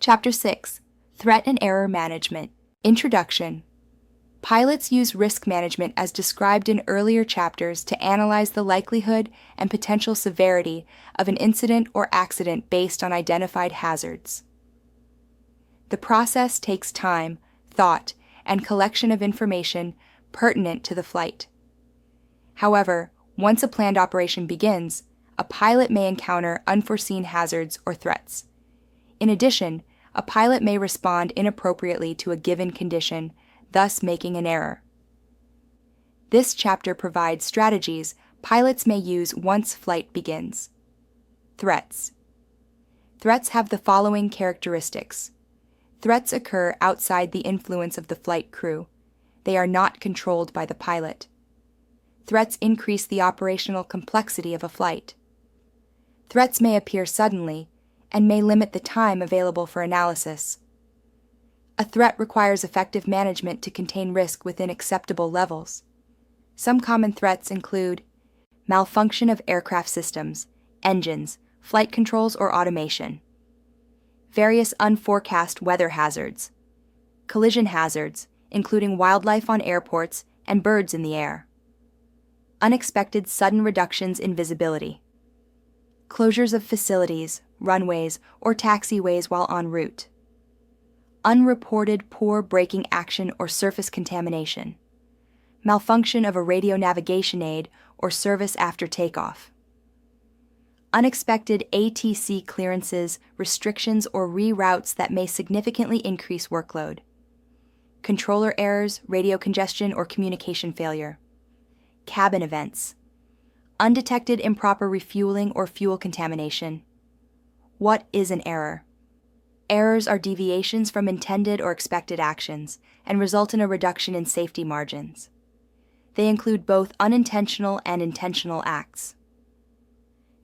Chapter 6, Threat and Error Management. Introduction. Pilots use risk management as described in earlier chapters to analyze the likelihood and potential severity of an incident or accident based on identified hazards. The process takes time, thought, and collection of information pertinent to the flight. However, once a planned operation begins, a pilot may encounter unforeseen hazards or threats. In addition, a pilot may respond inappropriately to a given condition, thus making an error. This chapter provides strategies pilots may use once flight begins. Threats. Threats have the following characteristics. Threats occur outside the influence of the flight crew. They are not controlled by the pilot. Threats increase the operational complexity of a flight. Threats may appear suddenly and may limit the time available for analysis. A threat requires effective management to contain risk within acceptable levels. Some common threats include malfunction of aircraft systems, engines, flight controls, or automation, various unforecast weather hazards, collision hazards, including wildlife on airports and birds in the air, unexpected sudden reductions in visibility, closures of facilities, runways, or taxiways while en route, unreported poor braking action or surface contamination, malfunction of a radio navigation aid or service after takeoff, unexpected ATC clearances, restrictions, or reroutes that may significantly increase workload, controller errors, radio congestion, or communication failure, cabin events, undetected improper refueling or fuel contamination. What is an error? Errors are deviations from intended or expected actions and result in a reduction in safety margins. They include both unintentional and intentional acts.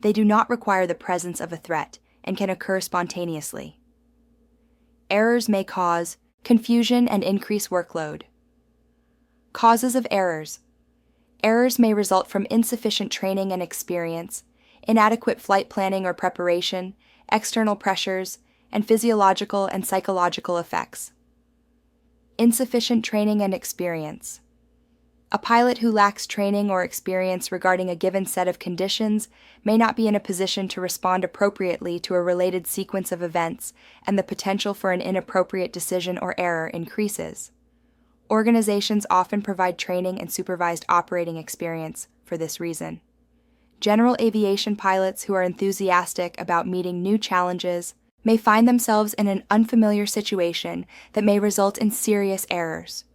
They do not require the presence of a threat and can occur spontaneously. Errors may cause confusion and increase workload. Causes of errors. Errors may result from insufficient training and experience, inadequate flight planning or preparation, external pressures, and physiological and psychological effects. Insufficient training and experience. A pilot who lacks training or experience regarding a given set of conditions may not be in a position to respond appropriately to a related sequence of events, and the potential for an inappropriate decision or error increases. Organizations often provide training and supervised operating experience for this reason. General aviation pilots who are enthusiastic about meeting new challenges may find themselves in an unfamiliar situation that may result in serious errors.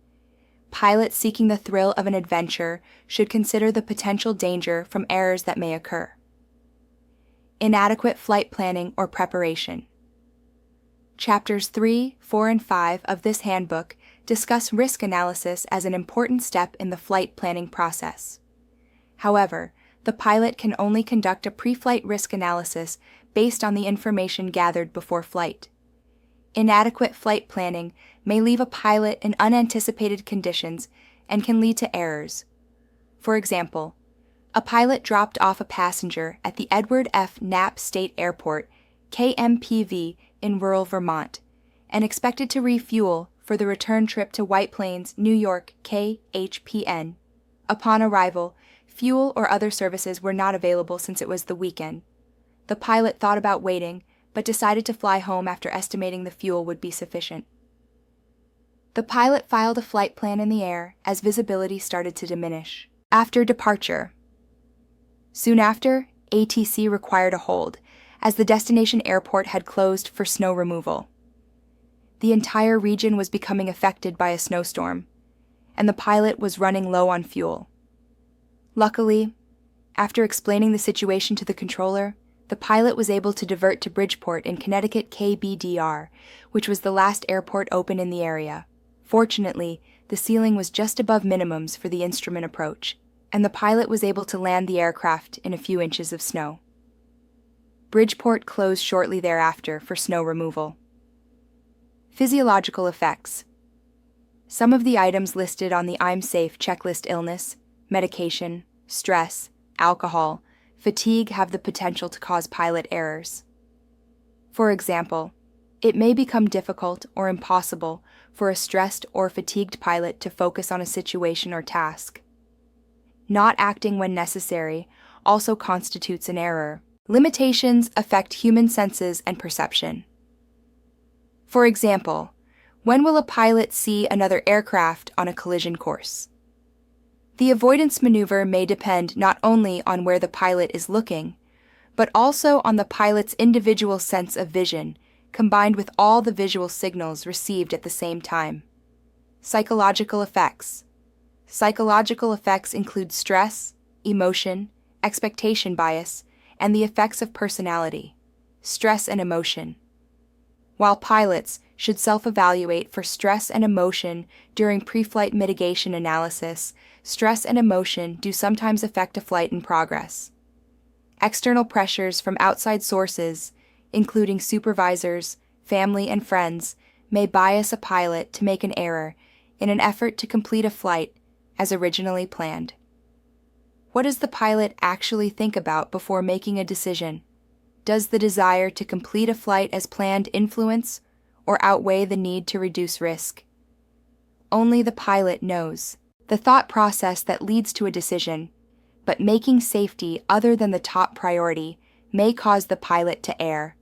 Pilots seeking the thrill of an adventure should consider the potential danger from errors that may occur. Inadequate flight planning or preparation. Chapters 3, 4, and 5 of this handbook discuss risk analysis as an important step in the flight planning process. However, the pilot can only conduct a pre-flight risk analysis based on the information gathered before flight. Inadequate flight planning may leave a pilot in unanticipated conditions and can lead to errors. For example, a pilot dropped off a passenger at the Edward F. Knapp State Airport, KMPV, in rural Vermont, and expected to refuel for the return trip to White Plains, New York, KHPN. Upon arrival, fuel or other services were not available since it was the weekend. The pilot thought about waiting, but decided to fly home after estimating the fuel would be sufficient. The pilot filed a flight plan in the air as visibility started to diminish. After departure. Soon after, ATC required a hold, as the destination airport had closed for snow removal. The entire region was becoming affected by a snowstorm, and the pilot was running low on fuel. Luckily, after explaining the situation to the controller, the pilot was able to divert to Bridgeport in Connecticut KBDR, which was the last airport open in the area. Fortunately, the ceiling was just above minimums for the instrument approach, and the pilot was able to land the aircraft in a few inches of snow. Bridgeport closed shortly thereafter for snow removal. Physiological effects. Some of the items listed on the I'm Safe checklist: illness, medication, stress, alcohol, fatigue have the potential to cause pilot errors. For example, It may become difficult or impossible for a stressed or fatigued pilot to focus on a situation or task. Not acting when necessary also constitutes an error. Limitations affect human senses and perception. For example, when will a pilot see another aircraft on a collision course? The avoidance maneuver may depend not only on where the pilot is looking, but also on the pilot's individual sense of vision, combined with all the visual signals received at the same time. Psychological effects. Psychological effects include stress, emotion, expectation bias, and the effects of personality, stress and emotion. While pilots should self-evaluate for stress and emotion during pre-flight mitigation analysis, stress and emotion do sometimes affect a flight in progress. External pressures from outside sources, including supervisors, family, and friends, may bias a pilot to make an error in an effort to complete a flight as originally planned. What does the pilot actually think about before making a decision? Does the desire to complete a flight as planned influence or outweigh the need to reduce risk? Only the pilot knows the thought process that leads to a decision, but making safety other than the top priority may cause the pilot to err.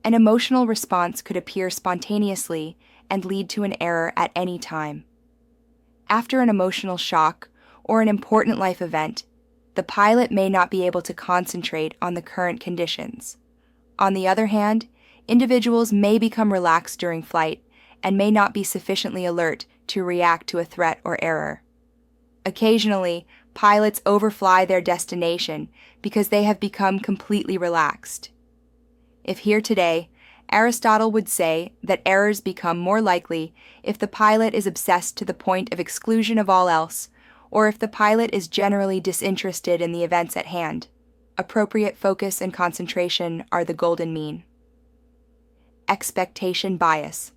An emotional response could appear spontaneously and lead to an error at any time. After an emotional shock or an important life event, the pilot may not be able to concentrate on the current conditions. On the other hand, individuals may become relaxed during flight and may not be sufficiently alert to react to a threat or error. Occasionally, pilots overfly their destination because they have become completely relaxed. If here today, Aristotle would say that errors become more likely if the pilot is obsessed to the point of exclusion of all else, or if the pilot is generally disinterested in the events at hand. Appropriate focus and concentration are the golden mean. Expectation bias.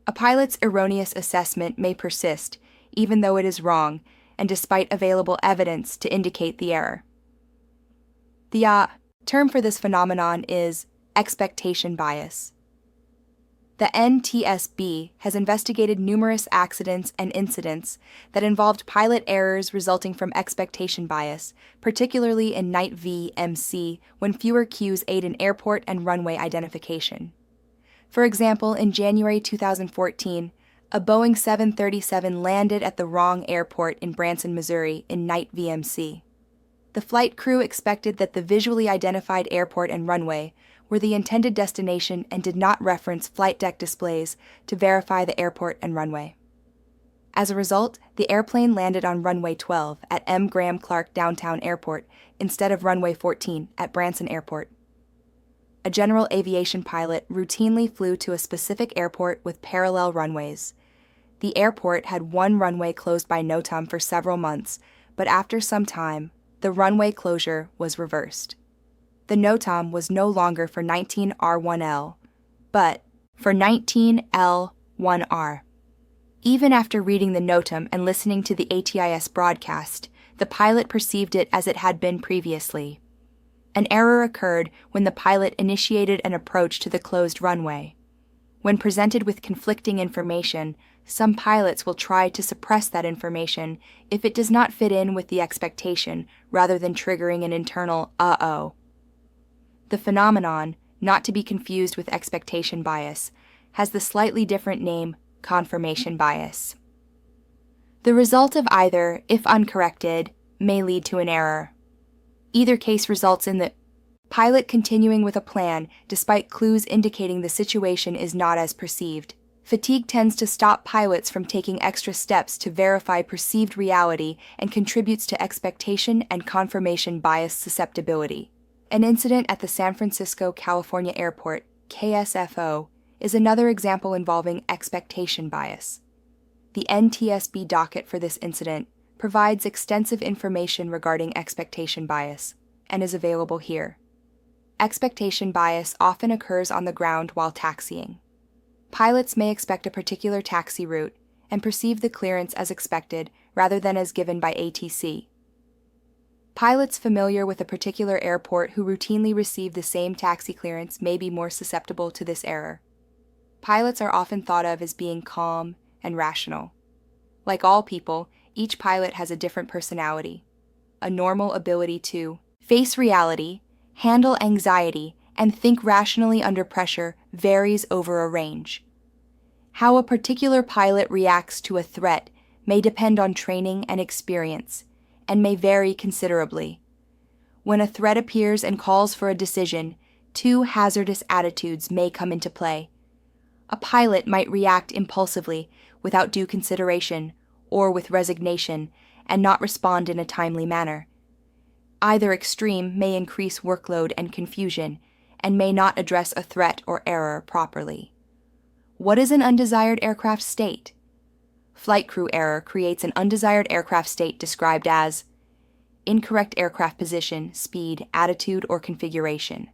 A pilot's erroneous assessment may persist, even though it is wrong, and despite available evidence to indicate the error. The term for this phenomenon is expectation bias. The NTSB has investigated numerous accidents and incidents that involved pilot errors resulting from expectation bias, particularly in night VMC when fewer cues aid in airport and runway identification. For example, in January 2014, a Boeing 737 landed at the wrong airport in Branson, Missouri in night VMC. The flight crew expected that the visually identified airport and runway were the intended destination and did not reference flight deck displays to verify the airport and runway. As a result, the airplane landed on runway 12 at M. Graham Clark Downtown Airport instead of runway 14 at Branson Airport. A general aviation pilot routinely flew to a specific airport with parallel runways. The airport had one runway closed by NOTAM for several months, but after some time, the runway closure was reversed. The NOTAM was no longer for 19R1L, but for 19L1R. Even after reading the NOTAM and listening to the ATIS broadcast, the pilot perceived it as it had been previously. An error occurred when the pilot initiated an approach to the closed runway. When presented with conflicting information, some pilots will try to suppress that information if it does not fit in with the expectation, rather than triggering an internal "uh-oh." The phenomenon, not to be confused with expectation bias, has the slightly different name confirmation bias. The result of either, if uncorrected, may lead to an error. Either case results in the pilot continuing with a plan despite clues indicating the situation is not as perceived. Fatigue tends to stop pilots from taking extra steps to verify perceived reality and contributes to expectation and confirmation bias susceptibility. An incident at the San Francisco, California Airport, KSFO, is another example involving expectation bias. The NTSB docket for this incident provides extensive information regarding expectation bias and is available here. Expectation bias often occurs on the ground while taxiing. Pilots may expect a particular taxi route and perceive the clearance as expected rather than as given by ATC. Pilots familiar with a particular airport who routinely receive the same taxi clearance may be more susceptible to this error. Pilots are often thought of as being calm and rational. Like all people, each pilot has a different personality, a normal ability to face reality, handle anxiety, and think rationally under pressure varies over a range. How a particular pilot reacts to a threat may depend on training and experience, and may vary considerably. When a threat appears and calls for a decision, two hazardous attitudes may come into play. A pilot might react impulsively, without due consideration, or with resignation, and not respond in a timely manner. Either extreme may increase workload and confusion, and may not address a threat or error properly. What is an undesired aircraft state? Flight crew error creates an undesired aircraft state described as incorrect aircraft position, speed, attitude, or configuration.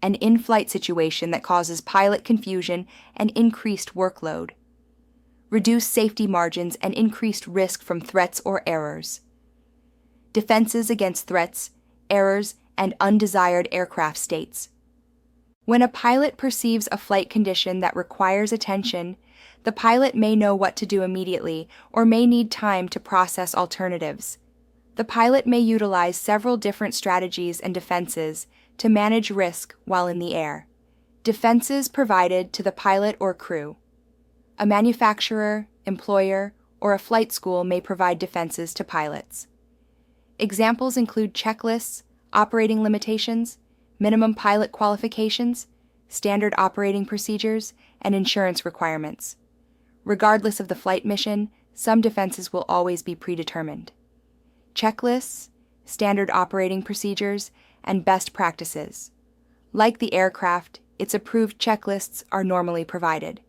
An in-flight situation that causes pilot confusion and increased workload. Reduced safety margins and increased risk from threats or errors. Defenses against threats, errors, and undesired aircraft states. When a pilot perceives a flight condition that requires attention, the pilot may know what to do immediately or may need time to process alternatives. The pilot may utilize several different strategies and defenses to manage risk while in the air. Defenses provided to the pilot or crew. A manufacturer, employer, or a flight school may provide defenses to pilots. Examples include checklists, operating limitations, minimum pilot qualifications, standard operating procedures, and insurance requirements. Regardless of the flight mission, some defenses will always be predetermined. Checklists, standard operating procedures, and best practices. Like the aircraft, its approved checklists are normally provided.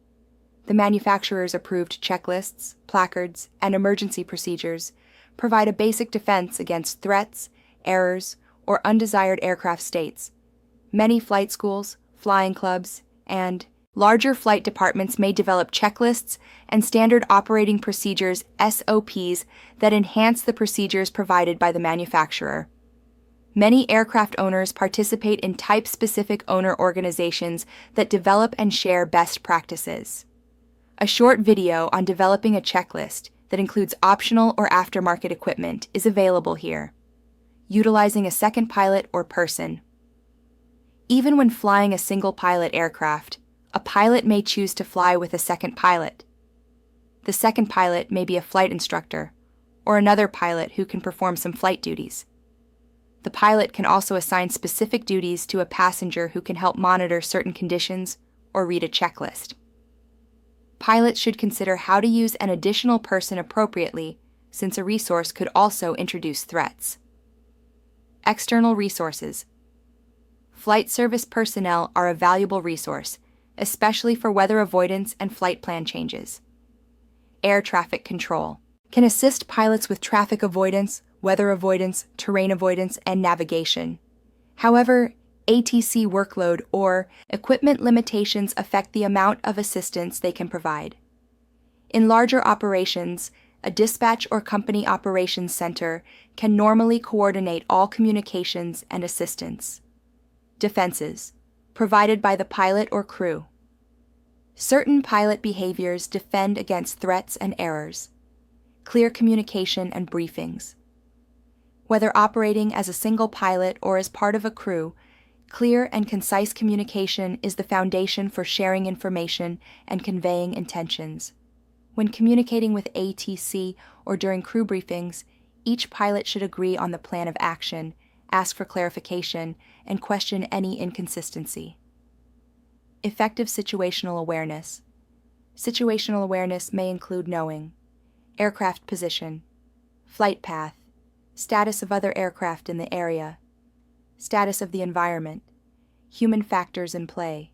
The manufacturer's approved checklists, placards, and emergency procedures provide a basic defense against threats, errors, or undesired aircraft states. Many flight schools, flying clubs, and larger flight departments may develop checklists and standard operating procedures (SOPs) that enhance the procedures provided by the manufacturer. Many aircraft owners participate in type-specific owner organizations that develop and share best practices. A short video on developing a checklist that includes optional or aftermarket equipment is available here. Utilizing a second pilot or person. Even when flying a single pilot aircraft, a pilot may choose to fly with a second pilot. The second pilot may be a flight instructor, or another pilot who can perform some flight duties. The pilot can also assign specific duties to a passenger who can help monitor certain conditions or read a checklist. Pilots should consider how to use an additional person appropriately, since a resource could also introduce threats. External resources. Flight service personnel are a valuable resource, especially for weather avoidance and flight plan changes. Air traffic control can assist pilots with traffic avoidance, weather avoidance, terrain avoidance, and navigation. However, ATC workload or equipment limitations affect the amount of assistance they can provide. In larger operations, a dispatch or company operations center can normally coordinate all communications and assistance. Defenses, provided by the pilot or crew. Certain pilot behaviors defend against threats and errors. Clear communication and briefings. Whether operating as a single pilot or as part of a crew, clear and concise communication is the foundation for sharing information and conveying intentions. When communicating with ATC or during crew briefings, each pilot should agree on the plan of action, ask for clarification, and question any inconsistency. Effective situational awareness. Situational awareness may include knowing aircraft position, flight path, status of other aircraft in the area, status of the environment, human factors in play,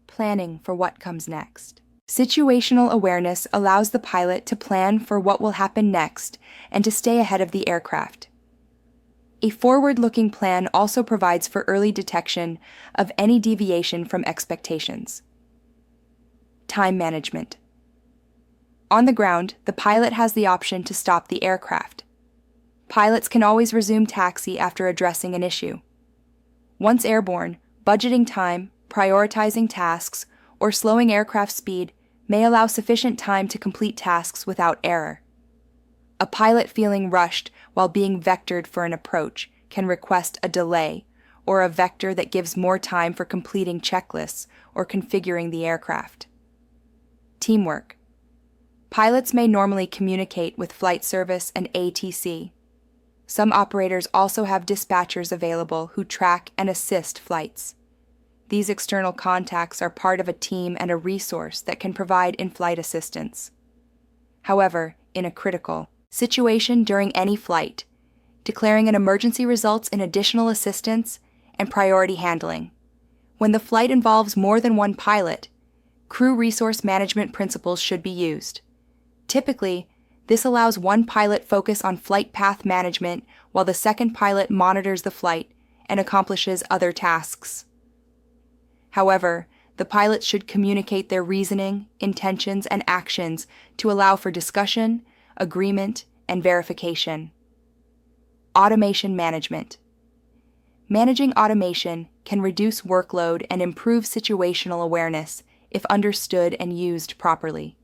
planning for what comes next. Situational awareness allows the pilot to plan for what will happen next and to stay ahead of the aircraft. A forward-looking plan also provides for early detection of any deviation from expectations. Time management. On the ground, the pilot has the option to stop the aircraft. Pilots can always resume taxi after addressing an issue. Once airborne, budgeting time, prioritizing tasks, or slowing aircraft speed may allow sufficient time to complete tasks without error. A pilot feeling rushed while being vectored for an approach can request a delay or a vector that gives more time for completing checklists or configuring the aircraft. Teamwork. Pilots may normally communicate with flight service and ATC. Some operators also have dispatchers available who track and assist flights. These external contacts are part of a team and a resource that can provide in-flight assistance. However, in a critical situation during any flight, declaring an emergency results in additional assistance and priority handling. When the flight involves more than one pilot, crew resource management principles should be used. Typically, this allows one pilot focus on flight path management while the second pilot monitors the flight and accomplishes other tasks. However, the pilots should communicate their reasoning, intentions, and actions to allow for discussion, agreement, and verification. Automation management. Managing automation can reduce workload and improve situational awareness if understood and used properly.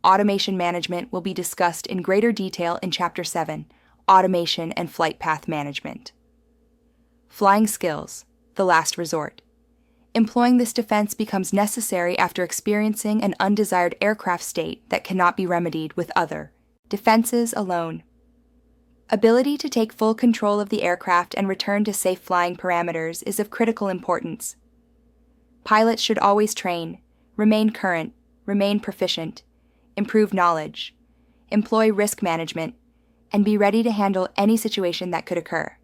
Automation management will be discussed in greater detail in Chapter 7, Automation and Flight Path Management. Flying skills, the last resort. Employing this defense becomes necessary after experiencing an undesired aircraft state that cannot be remedied with other defenses alone. Ability to take full control of the aircraft and return to safe flying parameters is of critical importance. Pilots should always train, remain current, remain proficient, improve knowledge, employ risk management, and be ready to handle any situation that could occur.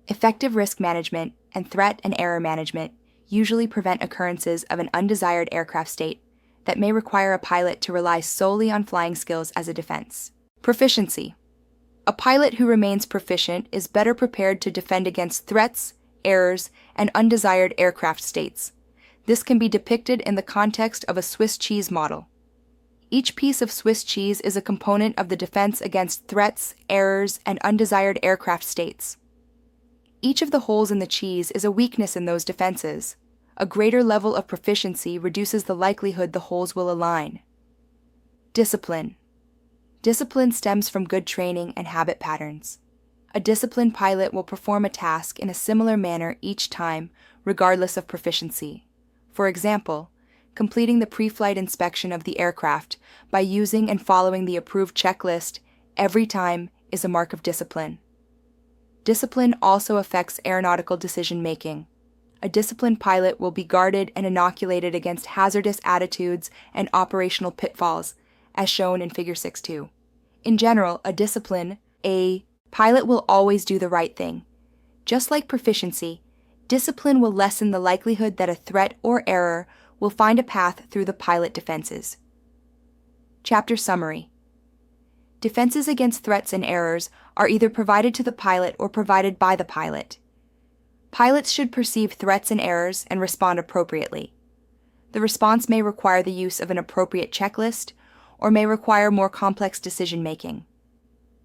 Effective risk management and threat and error management usually prevent occurrences of an undesired aircraft state that may require a pilot to rely solely on flying skills as a defense. Proficiency. A pilot who remains proficient is better prepared to defend against threats, errors, and undesired aircraft states. This can be depicted in the context of a Swiss cheese model. Each piece of Swiss cheese is a component of the defense against threats, errors, and undesired aircraft states. Each of the holes in the cheese is a weakness in those defenses. A greater level of proficiency reduces the likelihood the holes will align. Discipline. Discipline stems from good training and habit patterns. A disciplined pilot will perform a task in a similar manner each time, regardless of proficiency. For example, completing the pre-flight inspection of the aircraft by using and following the approved checklist every time is a mark of discipline. Discipline also affects aeronautical decision-making. A disciplined pilot will be guarded and inoculated against hazardous attitudes and operational pitfalls, as shown in Figure 6.2. In general, a pilot will always do the right thing. Just like proficiency, discipline will lessen the likelihood that a threat or error will find a path through the pilot defenses. Chapter Summary. Defenses against threats and errors are either provided to the pilot or provided by the pilot. Pilots should perceive threats and errors and respond appropriately. The response may require the use of an appropriate checklist or may require more complex decision-making.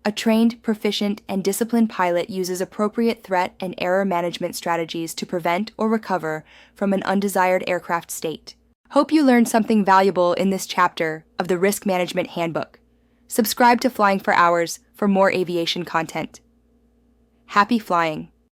A trained, proficient, and disciplined pilot uses appropriate threat and error management strategies to prevent or recover from an undesired aircraft state. Hope you learned something valuable in this chapter of the Risk Management Handbook. Subscribe to Flying for Hours for more aviation content. Happy flying!